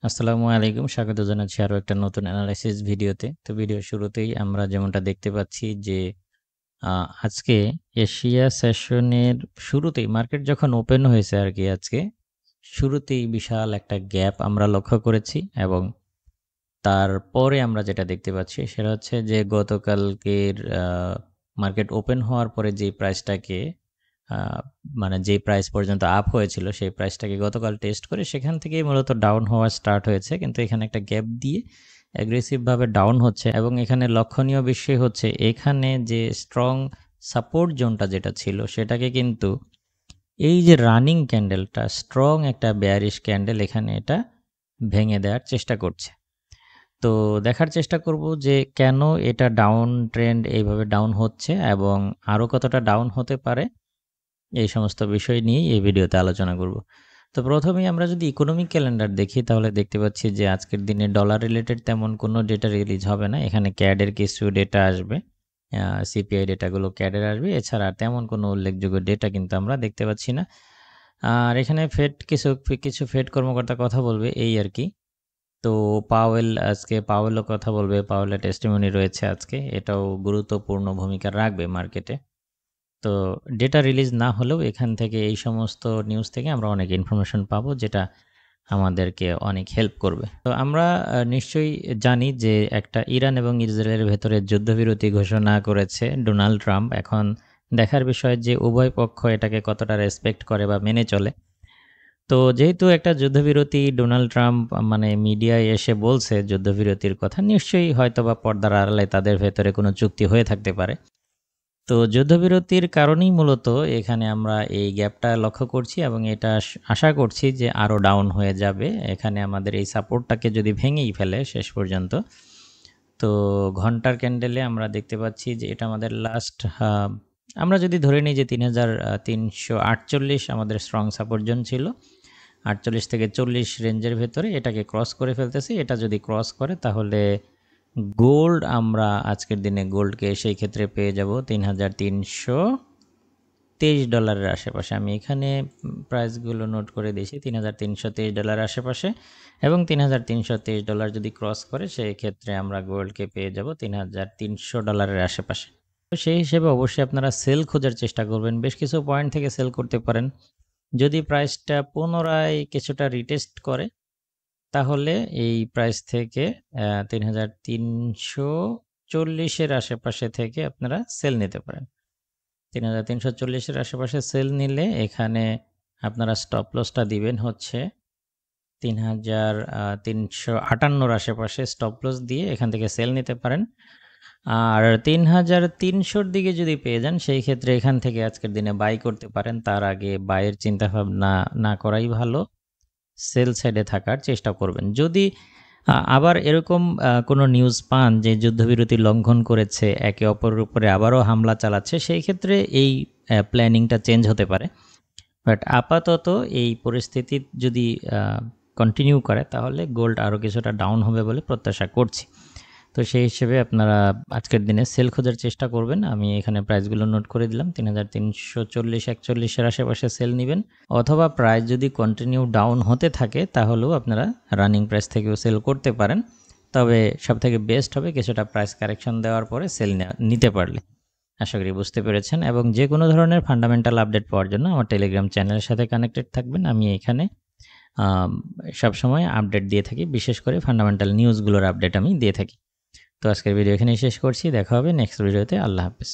আসসালামু আলাইকুম। স্বাগত জানাচ্ছি আরো একটা নতুন অ্যানালাইসিস ভিডিওতে। তো ভিডিওর শুরুতেই আমরা যেমনটা দেখতে পাচ্ছি যে আ আজকে এশিয়া সেশনের শুরুতেই মার্কেট যখন ওপেন হয়েছে আরকি আজকে, শুরুতেই বিশাল একটা গ্যাপ আমরা লক্ষ্য করেছি এবং তারপরে আমরা যেটা দেখতে পাচ্ছি সেটা হচ্ছে যে গতকালকের মার্কেট ওপেন হওয়ার পরে যেই প্রাইসটাকে আ মানে যেই প্রাইস পর্যন্ত আপ হয়েছিল সেই প্রাইসটাকে গতকাল টেস্ট করে সেখান থেকেই মূলত ডাউন হওয়া স্টার্ট হয়েছে। কিন্তু এখানে একটা গ্যাপ দিয়ে অ্যাগ্রেসিভ ভাবে ডাউন হচ্ছে এবং এখানে লক্ষণীয় বিষয় হচ্ছে এখানে যে স্ট্রং সাপোর্ট জোনটা যেটা ছিল সেটাকে কিন্তু এই যে রানিং ক্যান্ডেলটা স্ট্রং একটা বেয়ারিশ ক্যান্ডেল এখানে এটা ভেঙে দেওয়ার চেষ্টা করছে। তো দেখার চেষ্টা করব যে কেন এটা ডাউন ট্রেন্ড এইভাবে ডাউন হচ্ছে এবং আরও কতটা ডাউন হতে পারে এই সমস্ত বিষয় নিয়েই এই ভিডিওতে আলোচনা করব। তো প্রথমেই আমরা যদি ইকোনমিক ক্যালেন্ডার দেখি তাহলে দেখতে পাচ্ছি যে আজকের দিনে ডলার রিলেটেড তেমন কোনো ডেটা রিলিজ হবে না। এখানে ক্যাডের কিছু ডেটা আসবে, সিপিআই ডেটাগুলো ক্যাডের আসবে। এছাড়া তেমন কোনো উল্লেখযোগ্য ডেটা কিন্তু আমরা দেখতে পাচ্ছি না। আর এখানে ফেড কিছু ফেড কর্মকর্তা কথা বলবে এই আর কি। তো পাওয়েলও কথা বলবে। পাওয়েলের টেস্টিমনি রয়েছে আজকে। এটাও গুরুত্বপূর্ণ ভূমিকা রাখবে মার্কেটে। তো ডেটা রিলিজ না হলেও এখান থেকে এই সমস্ত নিউজ থেকে আমরা অনেক ইনফরমেশন পাবো যেটা আমাদেরকে অনেক হেল্প করবে। তো আমরা নিশ্চয়ই জানি যে একটা ইরান এবং ইসরায়েলের ভেতরে যুদ্ধবিরতি ঘোষণা করেছে ডোনাল্ড ট্রাম্প। এখন দেখার বিষয় যে উভয় পক্ষ এটাকে কতটা রেসপেক্ট করে বা মেনে চলে। তো যেহেতু একটা যুদ্ধবিরতি ডোনাল্ড ট্রাম্প মানে মিডিয়ায় এসে বলছে যুদ্ধবিরতির কথা, নিশ্চয়ই হয়তোবা পর্দার আড়ালে তাদের ভেতরে কোনো চুক্তি হয়ে থাকতে পারে। তো যুদ্ধবিরতির কারণেই মূলত এখানে আমরা এই গ্যাপটা লক্ষ্য করছি এবং এটা আশা করছি যে আরও ডাউন হয়ে যাবে। এখানে আমাদের এই সাপোর্টটাকে যদি ভেঙেই ফেলে শেষ পর্যন্ত, তো ঘন্টার ক্যান্ডেলে আমরা দেখতে পাচ্ছি যে এটা আমাদের লাস্ট আমরা যদি ধরে নিই যে ৩,৩৪৮ আমাদের স্ট্রং সাপোর্ট জোন ছিল। ৪৮ থেকে ৪০ রেঞ্জের ভেতরে এটাকে ক্রস করে ফেলতেছি। এটা যদি ক্রস করে তাহলে গোল্ড আমরা আজকের দিনে গোল্ডকে সেই ক্ষেত্রে পেয়ে যাব $৩,৩২৩ আশেপাশে। আমি এখানে প্রাইসগুলো নোট করে দিয়েছি $৩,৩২৩ আশেপাশে এবং $৩,৩২৩ যদি ক্রস করে সেই ক্ষেত্রে আমরা গোল্ডকে পেয়ে যাব $৩,৩০০ আশেপাশে। তো সেই হিসেবে অবশ্যই আপনারা সেল খোঁজার চেষ্টা করবেন। বেশ কিছু পয়েন্ট থেকে সেল করতে পারেন। যদি প্রাইসটা পুনরায় কিছুটা রিটেস্ট করে তাহলে এই প্রাইস থেকে ৩,৩৪০ আশেপাশে থেকে আপনারা সেল নিতে পারেন। ৩,৩৪০ আশেপাশে সেল নিলে এখানে আপনারা স্টপ লসটা দিবেন হচ্ছে ৩,৩৫৮ আশেপাশে স্টপ লস দিয়ে এখান থেকে সেল নিতে পারেন। আর ৩,৩০০ দিকে যদি পেয়ে যান সেই ক্ষেত্রে এখান থেকে আজকের দিনে বাই করতে পারেন। তার আগে বাইয়ের চিন্তাভাবনা না করাই ভালো। সেল সাইডে থাকার চেষ্টা করবেন। যদি আবার এরকম কোনো নিউজ পান যে যুদ্ধবিরতি লঙ্ঘন করেছে, একে অপরের উপরে আবারও হামলা চালাচ্ছে, সেই ক্ষেত্রে এই প্ল্যানিংটা চেঞ্জ হতে পারে। বাট আপাতত এই পরিস্থিতি যদি কন্টিনিউ করে তাহলে গোল্ড আরও কিছুটা ডাউন হবে বলে প্রত্যাশা করছি। তো সেই হিসেবে আপনারা আজকের দিনে সেল খোঁজার চেষ্টা করবেন। আমি এখানে প্রাইসগুলো নোট করে দিলাম। ৩,৩৪০-৪১ আশেপাশে সেল নেবেন, অথবা প্রাইস যদি কন্টিনিউ ডাউন হতে থাকে তাহলেও আপনারা রানিং প্রাইস থেকেও সেল করতে পারেন। তবে সবথেকে বেস্ট হবে কিছুটা প্রাইস কারেকশন দেওয়ার পরে সেল নিতে পারলে। আশা করি বুঝতে পেরেছেন এবং যে কোনো ধরনের ফান্ডামেন্টাল আপডেট পাওয়ার জন্য আমার টেলিগ্রাম চ্যানেলের সাথে কানেক্টেড থাকবেন। আমি এখানে সবসময় আপডেট দিয়ে থাকি, বিশেষ করে ফান্ডামেন্টাল নিউজগুলোর আপডেট আমি দিয়ে থাকি। তো আজকের ভিডিও এখানেই শেষ করছি। দেখা হবে নেক্সট ভিডিওতে। আল্লাহ হাফেজ।